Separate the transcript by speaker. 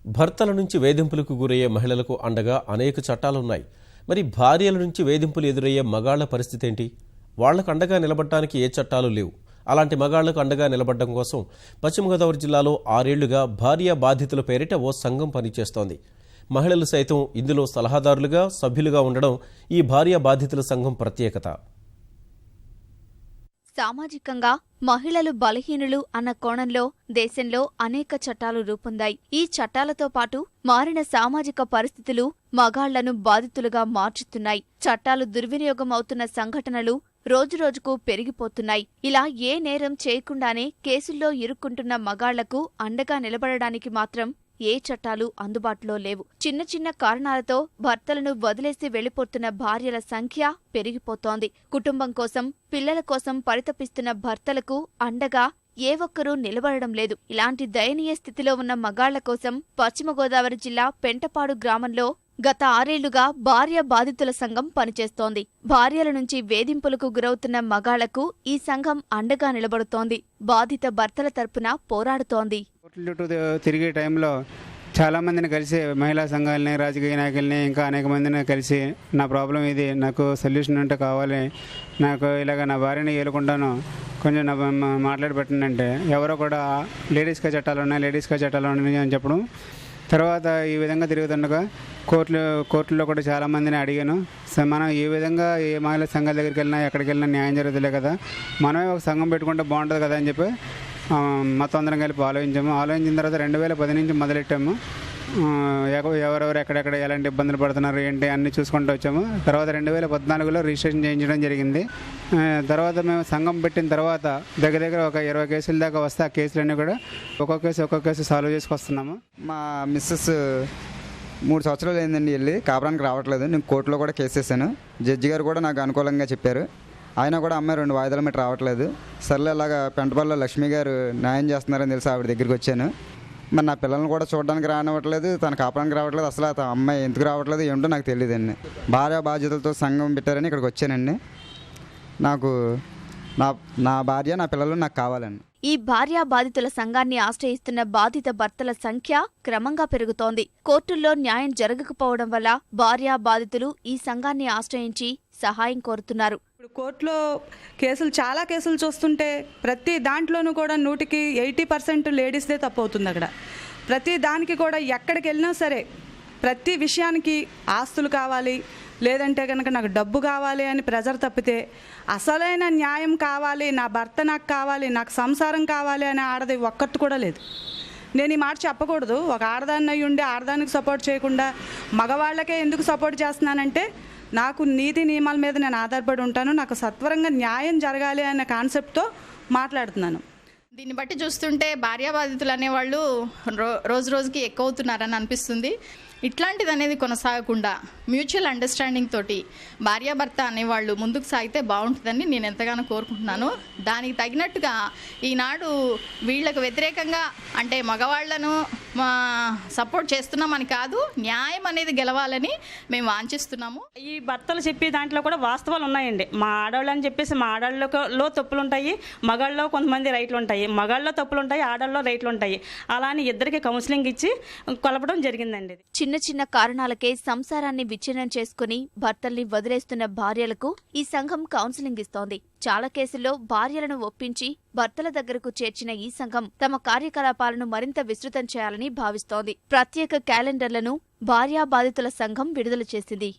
Speaker 1: భర్తల నుంచి వేధింపులకు గురయ్యే మహిళలకు అండగా అనేక చట్టాలున్నాయి. మరి భార్యల నుంచి వేధింపులు ఎదురయ్యే మగాళ్ల పరిస్థితి ఏంటి? వాళ్లకు అండగా నిలబడటానికి ఏ చట్టాలు లేవు. అలాంటి మగాళ్లకు అండగా నిలబడడం కోసం పశ్చిమ గోదావరి జిల్లాలో 6 ఏళ్లుగా భార్య బాధితుల పేరిట ఓ సంఘం పనిచేస్తోంది. మహిళలు సైతం ఇందులో సలహాదారులుగా, సభ్యులుగా ఉండడం ఈ భార్య బాధితుల సంఘం ప్రత్యేకత.
Speaker 2: సామాజికంగా మహిళలు బలహీనులు అన్న కోణంలో దేశంలో అనేక చట్టాలు రూపొందాయి. ఈ చట్టాలతో పాటు మారిన సామాజిక పరిస్థితులు మగాళ్లను బాధితులుగా మార్చుతున్నాయి. చట్టాలు దుర్వినియోగం అవుతున్న సంఘటనలు రోజురోజుకు పెరిగిపోతున్నాయి. ఇలా ఏ నేరం చేయకుండానే కేసుల్లో ఇరుక్కుంటున్న మగాళ్లకు అండగా నిలబడడానికి మాత్రం ఏ చట్టాలు అందుబాటులో లేవు. చిన్న చిన్న కారణాలతో భర్తలను వదిలేసి వెళ్లిపోతున్న భార్యల సంఖ్య పెరిగిపోతోంది. కుటుంబం కోసం, పిల్లల కోసం పరితపిస్తున్న భర్తలకు అండగా ఏ ఒక్కరూ నిలబడడం లేదు. ఇలాంటి దయనీయ స్థితిలో ఉన్న మగాళ్ల కోసం పశ్చిమ గోదావరి జిల్లా పెంటపాడు గ్రామంలో గత 6 ఏళ్లుగా భార్య బాధితుల సంఘం పనిచేస్తోంది. భార్యల నుంచి వేధింపులకు గురవుతున్న మగాళ్లకు ఈ సంఘం అండగా నిలబడుతోంది. బాధిత భర్తల తరపున పోరాడుతోంది.
Speaker 3: తిరిగే టైంలో చాలా మందిని కలిసి, మహిళా సంఘాలని, రాజకీయ నాయకుల్ని, ఇంకా అనేక మందిని కలిసి నా ప్రాబ్లం ఇది, నాకు సొల్యూషన్ ఉంటే కావాలి, నాకు ఇలాగ నా భార్యని ఏలుకుంటాను, కొంచెం నా మాట్లాడి పెట్టండి. ఎవరో కూడా లేడీస్గా చట్టాలు ఉన్నాయి అని చెప్పడం. తర్వాత ఈ విధంగా తిరుగుతుండగా కోర్టులో కూడా చాలా మందిని అడిగాను. మనం ఈ విధంగా ఏ మహిళా సంఘాల దగ్గరికి వెళ్ళినా, ఎక్కడికి వెళ్ళినా న్యాయం జరుగుతులే కదా, మనమే ఒక సంఘం పెట్టుకుంటే బాగుంటుంది కదా అని చెప్పి మొత్తం అందరం కలిపి ఆలోచించిన తర్వాత 2010 నుంచి మొదలెట్టాము. ఎవరెవరు ఎక్కడెక్కడ ఎలాంటి ఇబ్బందులు పడుతున్నారు ఏంటి అన్నీ చూసుకుంటూ వచ్చాము. తర్వాత 2014లో రిజిస్ట్రేషన్ చేయించడం జరిగింది. తర్వాత మేము సంఘం పెట్టిన తర్వాత దగ్గర ఒక 20 కేసుల దాకా వస్తే ఆ కేసులన్నీ కూడా ఒక్కొక్క కేసు సాల్వ్ చేసుకొస్తున్నాము.
Speaker 4: మా మిస్సెస్ 3 సంవత్సరాలు అయిందండి వెళ్ళి కాపురానికి రావట్లేదు. నేను కోర్టులో కూడా కేసు వేసాను. జడ్జి గారు కూడా నాకు అనుకూలంగా చెప్పారు. ఆయన కూడా అమ్మాయి 2 వాయిదాల మీద రావట్లేదు. సర్లే ఇలాగా పెంటపల్లిలో లక్ష్మి గారు న్యాయం చేస్తున్నారని తెలిసి ఆవిడ దగ్గరికి వచ్చాను. మరి నా పిల్లల్ని కూడా చూడడానికి రానివ్వట్లేదు, తన కాపురానికి రావట్లేదు. అసలు ఆ అమ్మాయి ఎందుకు రావట్లేదు ఏంటో నాకు తెలియదండి. భార్య బాధ్యతలతో సంఘం పెట్టారని ఇక్కడికి వచ్చానండి. నాకు నా భార్య, నా పిల్లలు నాకు కావాలండి.
Speaker 2: ఈ భార్యా బాధితుల సంఘాన్ని ఆశ్రయిస్తున్న బాధిత భర్తల సంఖ్య క్రమంగా పెరుగుతోంది. కోర్టుల్లో న్యాయం జరగకపోవడం వల్ల భార్యా బాధితులు ఈ సంఘాన్ని ఆశ్రయించి సహాయం కోరుతున్నారు.
Speaker 5: ఇప్పుడు కోర్టులో చాలా కేసులు చూస్తుంటే ప్రతి దాంట్లోనూ కూడా 100కి 80% లేడీస్దే తప్పు అవుతుంది. అక్కడ ప్రతి దానికి కూడా ఎక్కడికి వెళ్ళినా సరే ప్రతి విషయానికి ఆస్తులు కావాలి, లేదంటే కనుక నాకు డబ్బు కావాలి అని ప్రెజర్ తప్పితే అసలైన న్యాయం కావాలి, నా భర్త నాకు కావాలి, నాకు సంసారం కావాలి అని ఆడది ఒక్కటి కూడా లేదు. నేను ఈ మాట చెప్పకూడదు. ఒక ఆడదాన్ని అయి ఉండి ఆడదానికి సపోర్ట్ చేయకుండా మగవాళ్ళకే ఎందుకు సపోర్ట్ చేస్తున్నానంటే, నాకు నీతి నియమాల మీద నేను ఆధారపడి ఉంటాను. నాకు సత్వరంగా న్యాయం జరగాలి అనే కాన్సెప్ట్తో మాట్లాడుతున్నాను.
Speaker 6: దీన్ని బట్టి చూస్తుంటే భార్యా బాధితులు అనేవాళ్ళు రోజు రోజుకి ఎక్కువ అవుతున్నారని అనిపిస్తుంది. ఇట్లాంటిది అనేది కొనసాగకుండా మ్యూచువల్ అండర్స్టాండింగ్ తోటి భార్యాభర్త అనేవాళ్ళు ముందుకు సాగితే బాగుంటుందని నేను ఎంతగానో కోరుకుంటున్నాను. దానికి తగినట్టుగా ఈనాడు వీళ్లకు వ్యతిరేకంగా అంటే మగవాళ్లను సపోర్ట్ చేస్తున్నామని కాదు, న్యాయం అనేది గెలవాలని మేము వాంఛిస్తున్నాము.
Speaker 7: ఈ భర్తలు చెప్పే దాంట్లో కూడా వాస్తవాలు ఉన్నాయండి. మా ఆడవాళ్ళు అని చెప్పేసి మా ఆడవాళ్ళలో తప్పులు ఉంటాయి, మగాళ్ళలో కొంతమంది రైట్లు ఉంటాయి, మగాళ్ళలో తప్పులు ఉంటాయి, ఆడవాళ్ళలో రైట్లు ఉంటాయి. అలా అని ఇద్దరికి కౌన్సిలింగ్ ఇచ్చి కలపడం జరిగిందండి.
Speaker 2: చిన్న చిన్న కారణాలకే సంసారాన్ని విచ్ఛిన్నం చేసుకుని భర్తల్ని వదిలేస్తున్న భార్యలకు ఈ సంఘం కౌన్సిలింగ్ ఇస్తోంది. చాలా కేసుల్లో భార్యలను ఒప్పించి భర్తల దగ్గరకు చేర్చిన ఈ సంఘం తమ కార్యకలాపాలను మరింత విస్తృతం చేయాలని భావిస్తోంది. ప్రత్యేక క్యాలెండర్లను భార్యా బాధితుల సంఘం విడుదల చేసింది.